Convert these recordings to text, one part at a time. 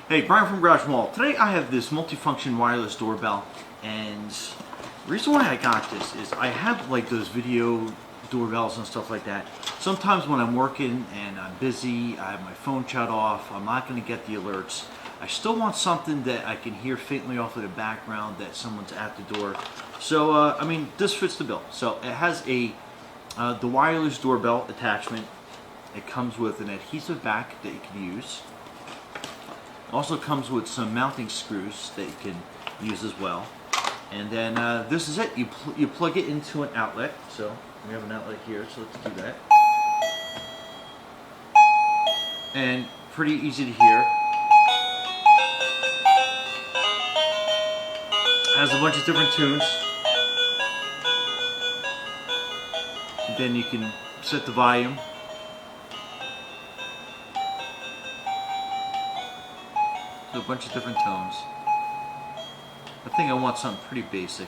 Hey, Brian from Garage Mall. Today I have this multifunction wireless doorbell, and the reason why I got this is I have like those video doorbells and stuff like that. Sometimes when I'm working and I'm busy, I have my phone shut off, I'm not going to get the alerts. I still want something that I can hear faintly off of the background that someone's at the door. So, I mean, this fits the bill. So it has the wireless doorbell attachment. It comes with an adhesive back that you can use. Also comes with some mounting screws that you can use as well. And then this is it. You plug it into an outlet. So we have an outlet here, so let's do that. And pretty easy to hear. Has a bunch of different tunes. And then you can set the volume. A bunch of different tones. I think I want something pretty basic.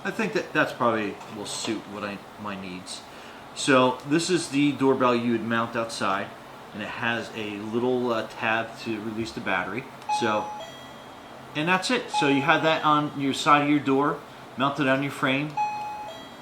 I think that's probably will suit my needs. So this is the doorbell you would mount outside, and it has a little tab to release the battery. So, and that's it. So you have that on your side of your door, mounted on your frame,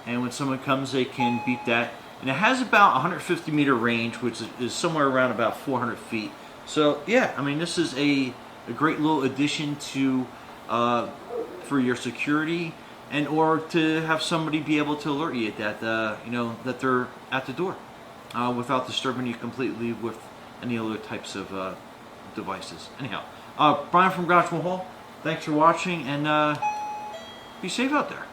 and when someone comes, they can beat that. And it has about 150 meter range, which is somewhere around about 400 feet. So yeah, I mean, this is a great little addition to for your security, and or to have somebody be able to alert you that that they're at the door without disturbing you completely with any other types of devices. Anyhow, Brian from Garage Mall. Thanks for watching, and be safe out there.